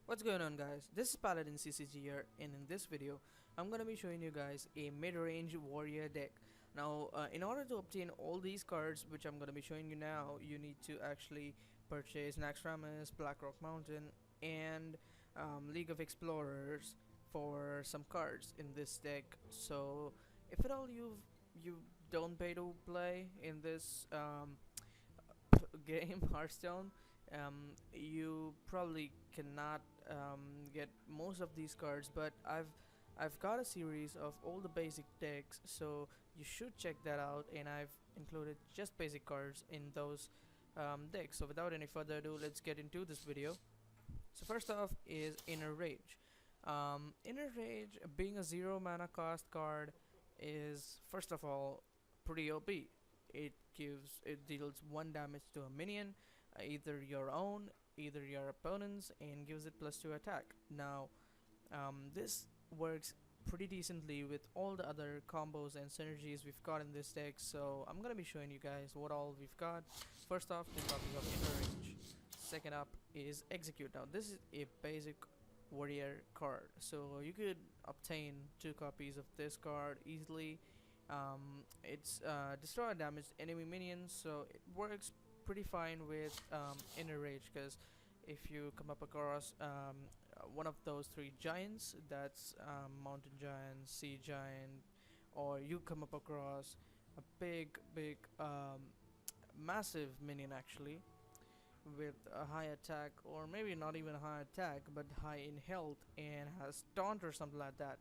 What's going on, guys? This is Paladin CCG here, and in this video I'm gonna be showing you guys a mid-range warrior deck. Now in order to obtain all these cards which I'm gonna be showing you now, you need to actually purchase Naxxramas, Blackrock Mountain, and League of Explorers for some cards in this deck. So if at all you don't pay to play in this game Hearthstone, you probably cannot get most of these cards, but I've got a series of all the basic decks, so you should check that out, and I've included just basic cards in those decks. So without any further ado, let's get into this video. So first off is Inner Rage. Inner Rage, being a 0 mana cost card, is first of all pretty OP. It deals 1 damage to a minion, either your own, either your opponent's, and gives it +2 attack. Now, this works pretty decently with all the other combos and synergies we've got in this deck. So I'm gonna be showing you guys what all we've got. First off, the copies of Inner Range. Second up is Execute. Now this is a basic warrior card, so you could obtain 2 copies of this card easily. It's destroy damaged enemy minions, so it works pretty fine with Inner Rage, because if you come up across one of those 3 giants, that's mountain giant, sea giant, or you come up across a big massive minion actually with a high attack, or maybe not even a high attack but high in health and has taunt or something like that,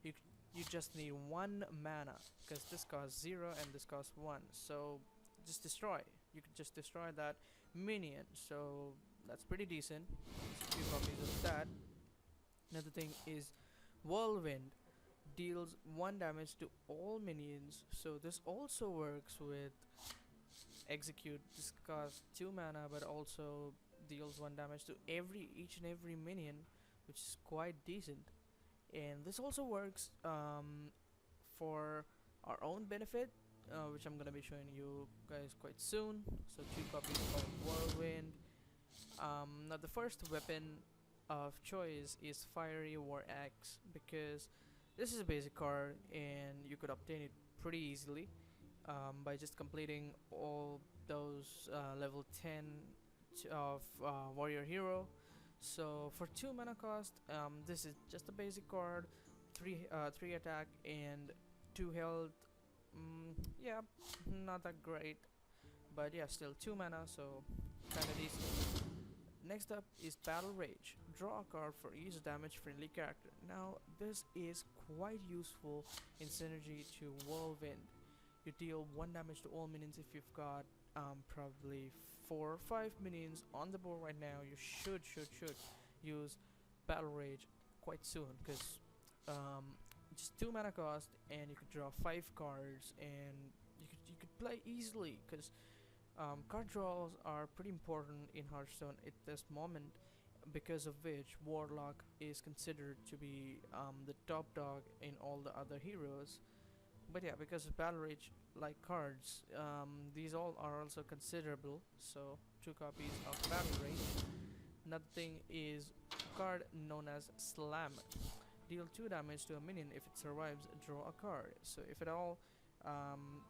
you you just need 1 mana, because this costs 0 and this costs 1, so just destroy. You could just destroy that minion, so that's pretty decent. Just 2 copies of that. Another thing is Whirlwind, deals 1 damage to all minions, so this also works with Execute. This costs 2 mana but also deals 1 damage to each and every minion, which is quite decent. And this also works for our own benefit, which I'm gonna be showing you guys quite soon. So 2 copies of Whirlwind. Now the first weapon of choice is Fiery War Axe, because this is a basic card and you could obtain it pretty easily by just completing all those level 10 of warrior hero. So for 2 mana cost, this is just a basic card, 3 attack and 2 health. Yeah, not that great, but yeah, still 2 mana, so kind of decent. Next up is Battle Rage. Draw a card for each damage friendly character. Now this is quite useful in synergy to Whirlwind. You deal 1 damage to all minions. If you've got probably 4 or 5 minions on the board right now, you should use Battle Rage quite soon, because just 2 mana cost and you could draw 5 cards and you could play easily, because card draws are pretty important in Hearthstone at this moment, because of which Warlock is considered to be the top dog in all the other heroes. But yeah, because of Battle Rage like cards, these all are also considerable, so 2 copies of Battle Rage. Another thing is a card known as Slam. Deal 2 damage to a minion. If it survives, draw a card. So if at all,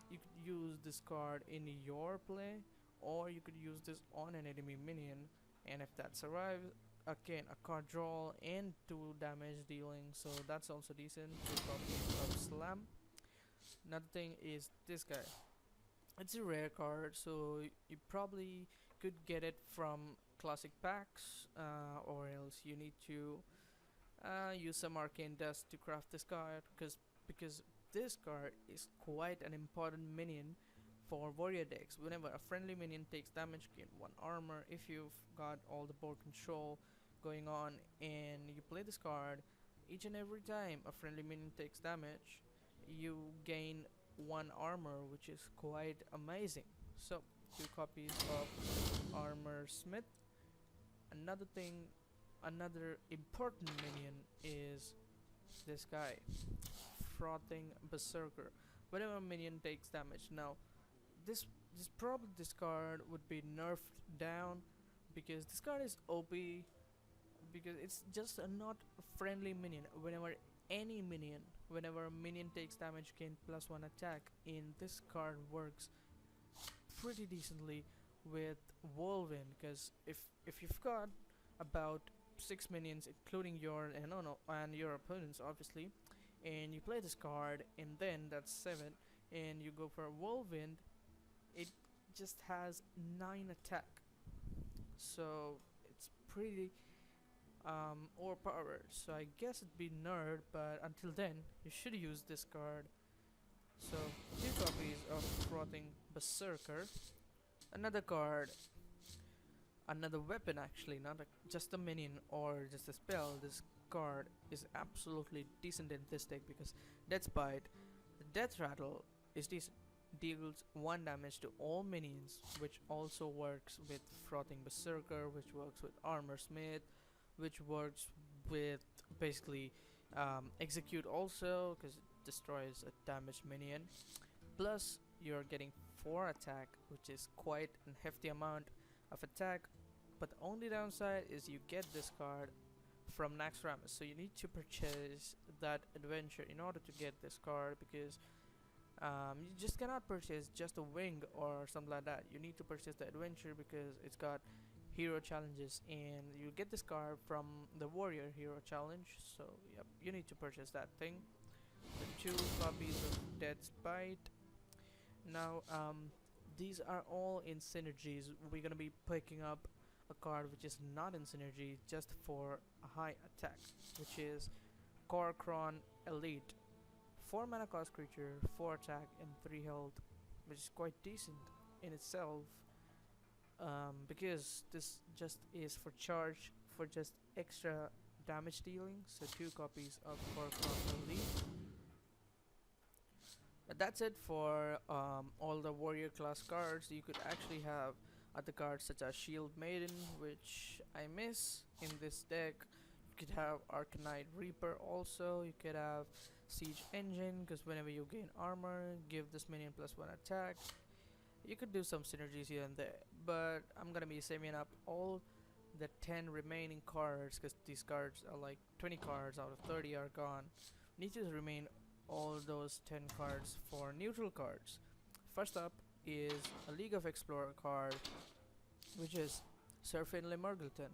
you could use this card in your play, or you could use this on an enemy minion, and if that survives, again a card draw and 2 damage dealing, so that's also decent. 2 copies of Slam. Another thing is this guy. It's a rare card, so you probably could get it from classic packs, or else you need to use some arcane dust to craft this card, because this card is quite an important minion for warrior decks. Whenever a friendly minion takes damage, gain 1 armor. If you've got all the board control going on and you play this card, each and every time a friendly minion takes damage, you gain 1 armor, which is quite amazing. So 2 copies of Armor Smith. Another thing, another important minion is this guy, Frothing Berserker. Whenever a minion takes damage, now this card would be nerfed down, because this card is OP, because it's just a not a friendly minion. Whenever a minion takes damage, gain +1 attack, in this card works pretty decently with whirlwind. Because if you've got about 6 minions, including your and no no and your opponents obviously, and you play this card, and then that's 7, and you go for a whirlwind, it just has 9 attack. So it's pretty overpowered. So I guess it'd be nerd, but until then, you should use this card. So 2 copies of Frothing Berserker. Another card, another weapon actually, not just a minion or just a spell. This card is absolutely decent in this deck because Death Bite, the Death Rattle is decent. Deals 1 damage to all minions, which also works with Frothing Berserker, which works with Armor Smith, which works with basically Execute also because it destroys a damaged minion. Plus, you're getting 4 attack, which is quite a hefty amount of attack. But the only downside is you get this card from Naxxramas, so you need to purchase that adventure in order to get this card because you just cannot purchase just a wing or something like that. You need to purchase the adventure because it's got hero challenges, and you get this card from the warrior hero challenge. So yep, you need to purchase that thing. The 2 copies of Death's Bite. Now these are all in synergies. We're gonna be picking up a card which is not in synergy just for a high attack, which is Korkron Elite. 4 mana cost creature, 4 attack and 3 health, which is quite decent in itself. Because this just is for charge for just extra damage dealing. So 2 copies of Korkron Elite. That's it for all the warrior class cards. You could actually have other cards such as Shield Maiden, which I miss in this deck. You could have Arcanite Reaper also. You could have Siege Engine, because whenever you gain armor, give this minion +1 attack. You could do some synergies here and there, but I'm gonna be saving up all the 10 remaining cards because these cards are like 20 cards out of 30 are gone. Need to remain all those 10 cards for neutral cards. First up is a League of Explorer card, which is Sir Finlay Murgleton.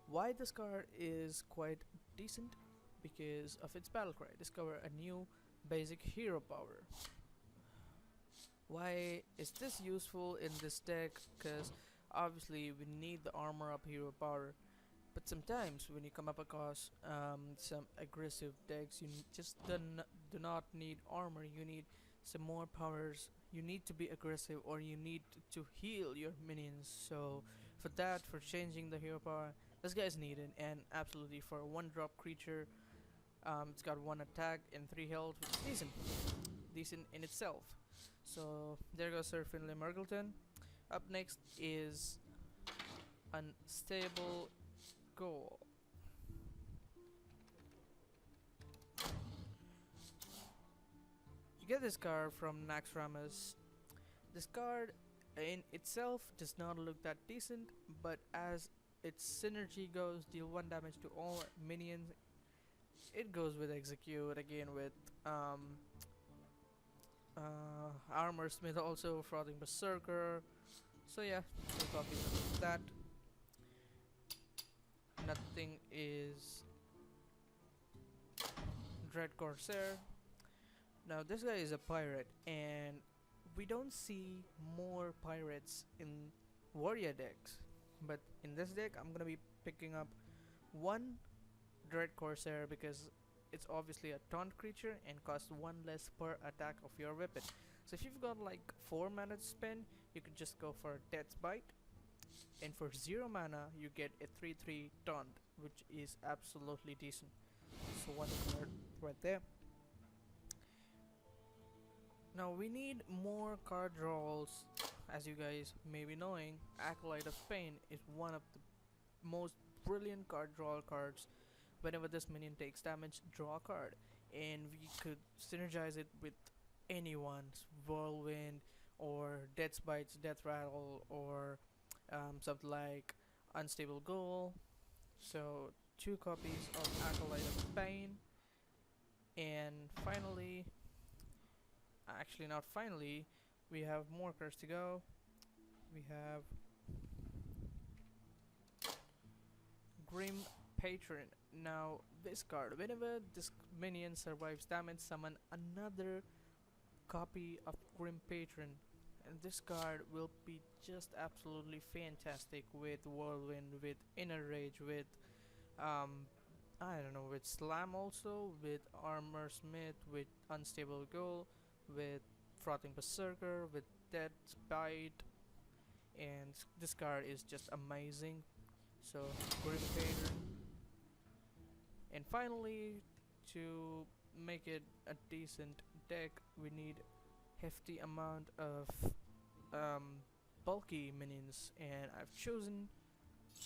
Why this card is quite decent? Because of its battle cry. Discover a new basic hero power. Why is this useful in this deck? Because obviously we need the armor up hero power, but sometimes when you come up across some aggressive decks, you just do not need armor. You need some more powers. You need to be aggressive, or you need to heal your minions. So for that, for changing the hero power, this guy is needed. And absolutely for a 1-drop creature, it's got 1 attack and 3 health, which is decent in itself. So there goes Sir Finlay Murgleton. Up next is Unstable Goal. You get this card from Naxxramas. This card in itself does not look that decent, but as its synergy goes, deal 1 damage to all minions. It goes with Execute again with Armor Smith, also Frothing Berserker. So yeah, 2 copies of that. Nothing is Dread Corsair. Now this guy is a pirate, and we don't see more pirates in warrior decks, but in this deck I'm gonna be picking up 1 Dread Corsair because it's obviously a taunt creature and costs 1 less per attack of your weapon. So if you've got like 4 mana to spend, you could just go for Death's Bite, and for 0 mana you get a 3/3 taunt, which is absolutely decent. So 1 card right there. Now we need more card draws. As you guys may be knowing, Acolyte of Pain is one of the most brilliant card draw cards. Whenever this minion takes damage, draw a card, and we could synergize it with anyone's Whirlwind or Death's Bites, Death Rattle, or something like Unstable Goal. So 2 copies of Acolyte of Pain, and finally, actually not finally, we have more cards to go. We have Grim Patron. Now this card, whenever this minion survives damage, summon another copy of Grim Patron, and this card will be just absolutely fantastic with Whirlwind, with Inner Rage, with um I don't know, with Slam also, with Armor Smith, with Unstable Goal, with Frothing Berserker, with Death's Bite, and this card is just amazing. So Grim Patron, and finally, to make it a decent deck, we need hefty amount of um, bulky minions, and I've chosen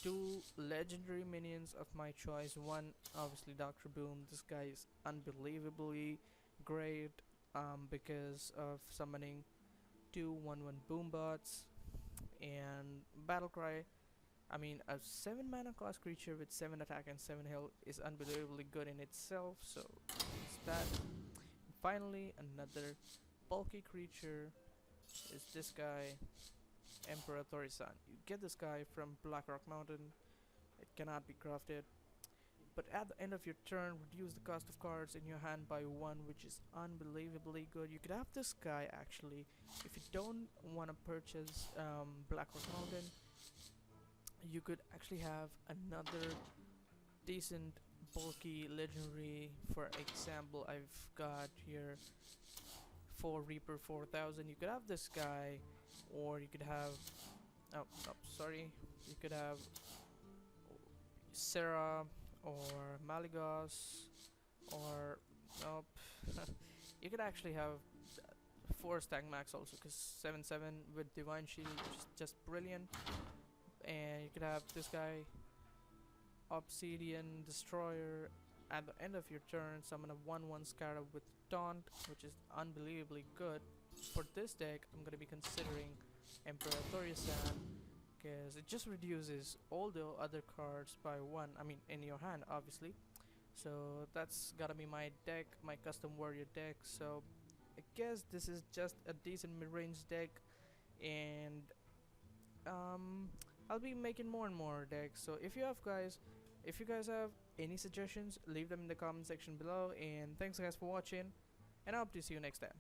2 legendary minions of my choice. One, obviously, DR.BOOM. This guy is unbelievably great because of summoning 2 1/1 boom bots, and Battlecry. I mean, a 7 mana cost creature with 7 attack and 7 health is unbelievably good in itself, so it's that. And finally, another bulky creature is this guy, Emperor Thorisan. You get this guy from Blackrock Mountain. It cannot be crafted, but at the end of your turn, reduce the cost of cards in your hand by 1, which is unbelievably good. You could have this guy actually if you don't want to purchase Blackrock Mountain. You could actually have another decent bulky legendary. For example, I've got here for Reaper 4000. You could have this guy, or you could have sorry, you could have Sarah or Malygos, or nope. You could actually have 4 stack max also, because 7/7 with Divine Shield, which is just brilliant. And you could have this guy, Obsidian Destroyer. At the end of your turn, summon a 1/1 Scarab with Taunt, which is unbelievably good. For this deck, I'm gonna be considering Emperor Thorisan, because it just reduces all the other cards by 1. I mean, in your hand, obviously. So that's gotta be my deck, my custom warrior deck. So I guess this is just a decent mid-range deck, and I'll be making more and more decks. So if you guys have any suggestions, leave them in the comment section below. And thanks guys for watching, and I hope to see you next time.